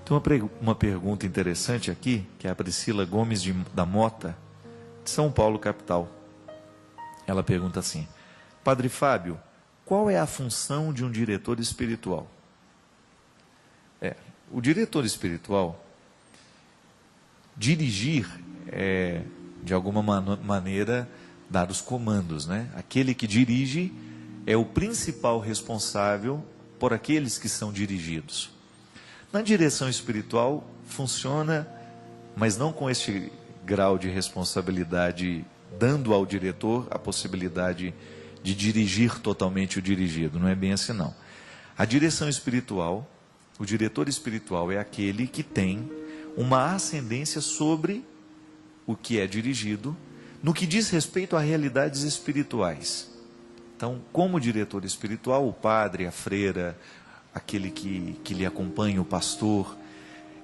Tem uma pergunta interessante aqui, que é a Priscila Gomes da Mota, de São Paulo, capital. Ela pergunta assim: Padre Fábio, qual é a função de um diretor espiritual? O diretor espiritual, dirigir é, de alguma maneira, dar os comandos, né? Aquele que dirige é o principal responsável por aqueles que são dirigidos. Na direção espiritual funciona, mas não com este grau de responsabilidade, dando ao diretor a possibilidade de dirigir totalmente o dirigido. Não é bem assim, não. A direção espiritual, o diretor espiritual é aquele que tem uma ascendência sobre o que é dirigido, no que diz respeito a realidades espirituais. Então, como diretor espiritual, o padre, a freira, aquele que lhe acompanha, o pastor,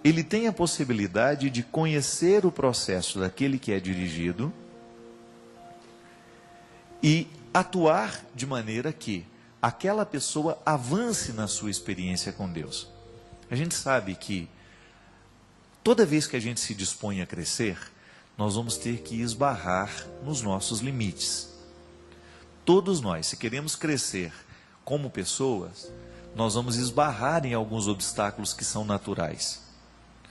ele tem a possibilidade de conhecer o processo daquele que é dirigido e atuar de maneira que aquela pessoa avance na sua experiência com Deus. A gente sabe que toda vez que a gente se dispõe a crescer, nós vamos ter que esbarrar nos nossos limites. Todos nós, se queremos crescer como pessoas, nós vamos esbarrar em alguns obstáculos que são naturais.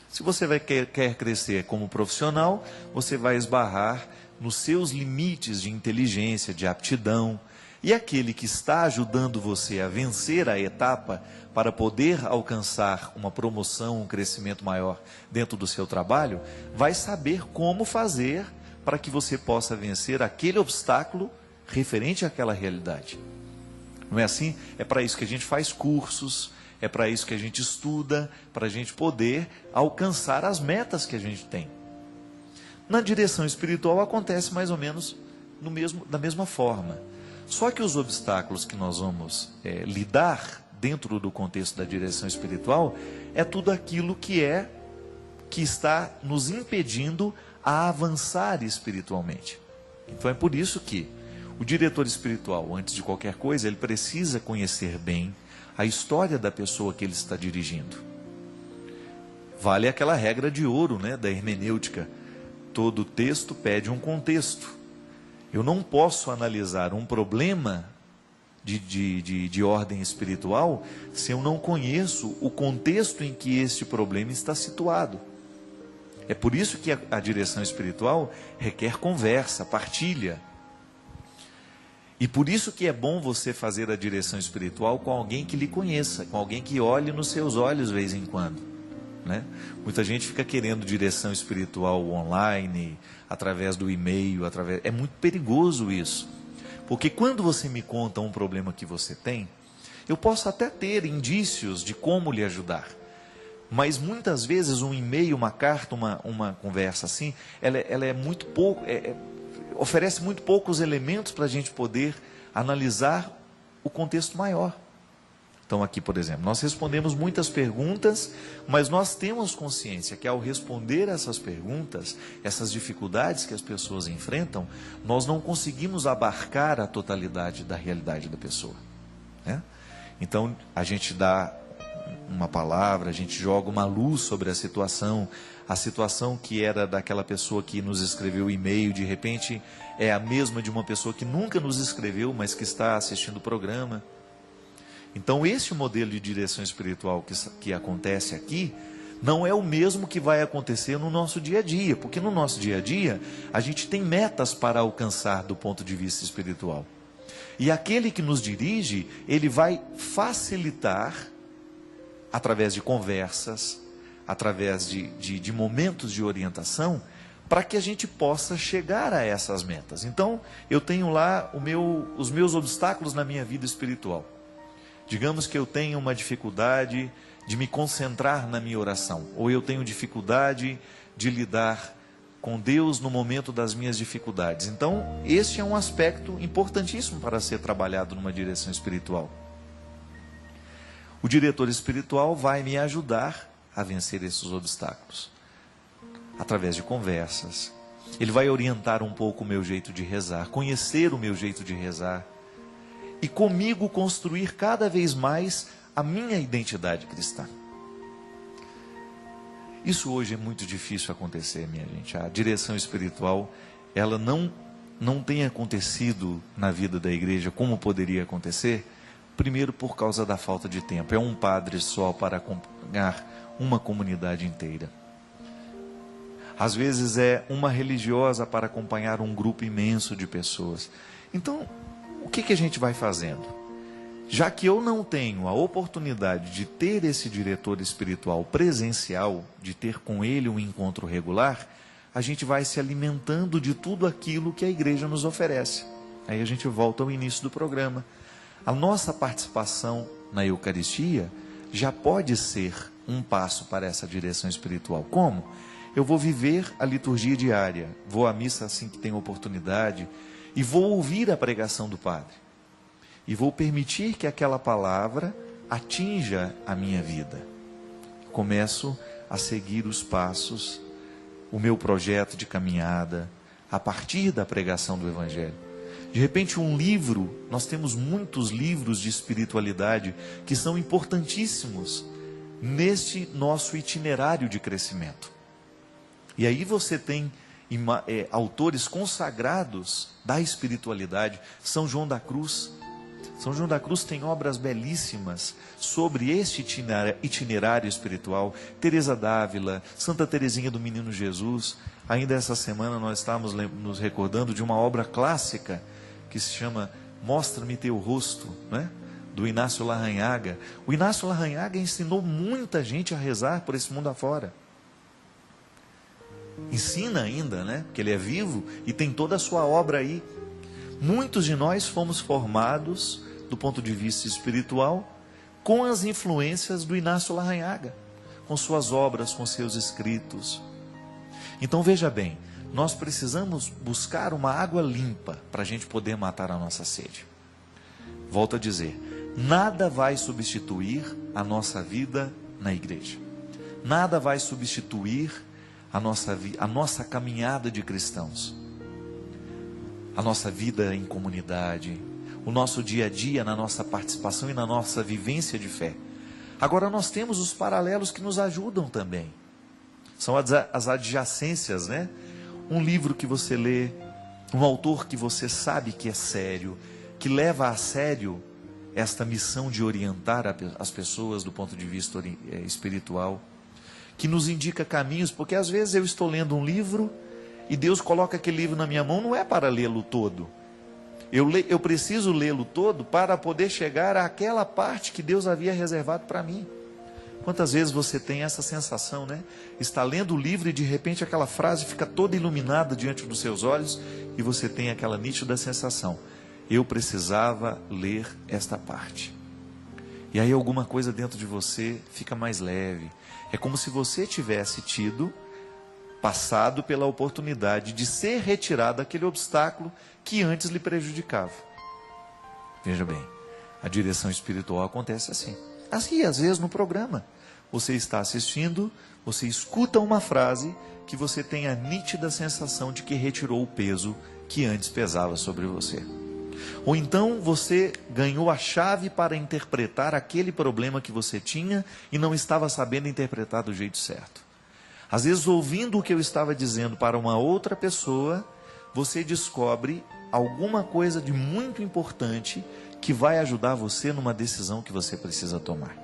Se você quer crescer como profissional, você vai esbarrar nos seus limites de inteligência, de aptidão. E aquele que está ajudando você a vencer a etapa para poder alcançar uma promoção, um crescimento maior dentro do seu trabalho, vai saber como fazer para que você possa vencer aquele obstáculo referente àquela realidade. Não é assim? É para isso que a gente faz cursos, é para isso que a gente estuda, para a gente poder alcançar as metas que a gente tem. Na direção espiritual acontece mais ou menos da mesma forma. Só que os obstáculos que nós vamos lidar dentro do contexto da direção espiritual é tudo aquilo que está nos impedindo a avançar espiritualmente. Então é por isso que o diretor espiritual, antes de qualquer coisa, ele precisa conhecer bem a história da pessoa que ele está dirigindo. Vale aquela regra de ouro, né, da hermenêutica. Todo texto pede um contexto. Eu não posso analisar um problema de ordem espiritual se eu não conheço o contexto em que este problema está situado. É por isso que a direção espiritual requer conversa, partilha. E por isso que é bom você fazer a direção espiritual com alguém que lhe conheça, com alguém que olhe nos seus olhos de vez em quando, né? Muita gente fica querendo direção espiritual online, através do e-mail, é muito perigoso isso. Porque quando você me conta um problema que você tem, eu posso até ter indícios de como lhe ajudar. Mas muitas vezes um e-mail, uma carta, uma conversa assim, ela é muito pouco, oferece muito poucos elementos para a gente poder analisar o contexto maior. Então aqui, por exemplo, nós respondemos muitas perguntas, mas nós temos consciência que ao responder essas perguntas, essas dificuldades que as pessoas enfrentam, nós não conseguimos abarcar a totalidade da realidade da pessoa, né? Então a gente dá uma palavra, a gente joga uma luz sobre a situação que era daquela pessoa que nos escreveu o e-mail, de repente é a mesma de uma pessoa que nunca nos escreveu, mas que está assistindo o programa. Então esse modelo de direção espiritual que acontece aqui, não é o mesmo que vai acontecer no nosso dia a dia, porque no nosso dia a dia, a gente tem metas para alcançar do ponto de vista espiritual. E aquele que nos dirige, ele vai facilitar, através de conversas, através de momentos de orientação, para que a gente possa chegar a essas metas. Então, eu tenho lá os meus obstáculos na minha vida espiritual. Digamos que eu tenho uma dificuldade de me concentrar na minha oração, ou eu tenho dificuldade de lidar com Deus no momento das minhas dificuldades. Então, este é um aspecto importantíssimo para ser trabalhado numa direção espiritual. O diretor espiritual vai me ajudar a vencer esses obstáculos, através de conversas. Ele vai orientar um pouco o meu jeito de rezar, conhecer o meu jeito de rezar, e comigo construir cada vez mais a minha identidade cristã. Isso hoje é muito difícil acontecer, minha gente. A direção espiritual, ela não tem acontecido na vida da igreja como poderia acontecer, primeiro por causa da falta de tempo. É um padre só para acompanhar uma comunidade inteira. Às vezes é uma religiosa para acompanhar um grupo imenso de pessoas. Então, o que a gente vai fazendo? Já que eu não tenho a oportunidade de ter esse diretor espiritual presencial, de ter com ele um encontro regular, a gente vai se alimentando de tudo aquilo que a igreja nos oferece. Aí a gente volta ao início do programa. A nossa participação na Eucaristia já pode ser um passo para essa direção espiritual. Como? Eu vou viver a liturgia diária, vou à missa assim que tenho oportunidade, e vou ouvir a pregação do Padre. E vou permitir que aquela palavra atinja a minha vida. Começo a seguir os passos, o meu projeto de caminhada, a partir da pregação do Evangelho. De repente um livro, nós temos muitos livros de espiritualidade que são importantíssimos neste nosso itinerário de crescimento. E aí você tem autores consagrados da espiritualidade. São João da Cruz. São João da Cruz tem obras belíssimas sobre este itinerário espiritual. Teresa d'Ávila, Santa Teresinha do Menino Jesus. Ainda essa semana nós estávamos nos recordando de uma obra clássica que se chama Mostra-me Teu Rosto, né? Do Inácio Larrañaga. O Inácio Larrañaga ensinou muita gente a rezar por esse mundo afora. Ensina ainda, né? Porque ele é vivo e tem toda a sua obra aí. Muitos de nós fomos formados, do ponto de vista espiritual, com as influências do Inácio Larrañaga, com suas obras, com seus escritos. Então veja bem, nós precisamos buscar uma água limpa para a gente poder matar a nossa sede. Volto a dizer, nada vai substituir a nossa vida na igreja. Nada vai substituir a nossa caminhada de cristãos. A nossa vida em comunidade, o nosso dia a dia na nossa participação e na nossa vivência de fé. Agora nós temos os paralelos que nos ajudam também. São as adjacências, né? Um livro que você lê, um autor que você sabe que é sério, que leva a sério esta missão de orientar as pessoas do ponto de vista espiritual, que nos indica caminhos, porque às vezes eu estou lendo um livro e Deus coloca aquele livro na minha mão, não é para lê-lo todo. Eu preciso lê-lo todo para poder chegar àquela parte que Deus havia reservado para mim. Quantas vezes você tem essa sensação, né? Está lendo o livro e de repente aquela frase fica toda iluminada diante dos seus olhos e você tem aquela nítida sensação: eu precisava ler esta parte. E aí alguma coisa dentro de você fica mais leve. É como se você tivesse passado pela oportunidade de ser retirado daquele obstáculo que antes lhe prejudicava. Veja bem, a direção espiritual acontece assim. Assim, às vezes no programa, você está assistindo, você escuta uma frase que você tem a nítida sensação de que retirou o peso que antes pesava sobre você. Ou então você ganhou a chave para interpretar aquele problema que você tinha e não estava sabendo interpretar do jeito certo. Às vezes, ouvindo o que eu estava dizendo para uma outra pessoa, você descobre alguma coisa de muito importante que vai ajudar você numa decisão que você precisa tomar.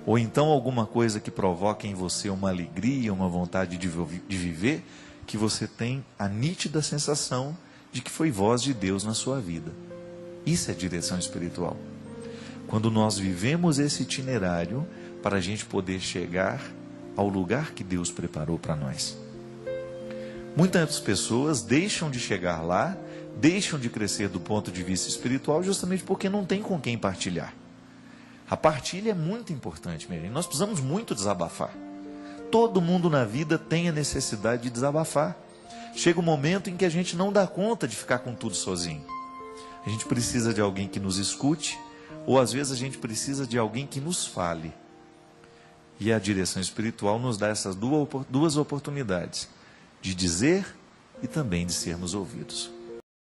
Ou então alguma coisa que provoca em você uma alegria, uma vontade de viver, que você tem a nítida sensação de que foi voz de Deus na sua vida. Isso é direção espiritual. Quando nós vivemos esse itinerário para a gente poder chegar ao lugar que Deus preparou para nós. Muitas pessoas deixam de chegar lá, deixam de crescer do ponto de vista espiritual justamente porque não tem com quem partilhar. A partilha é muito importante, meu irmão. Nós precisamos muito desabafar. Todo mundo na vida tem a necessidade de desabafar. Chega um momento em que a gente não dá conta de ficar com tudo sozinho. A gente precisa de alguém que nos escute, ou às vezes a gente precisa de alguém que nos fale. E a direção espiritual nos dá essas duas oportunidades, de dizer e também de sermos ouvidos.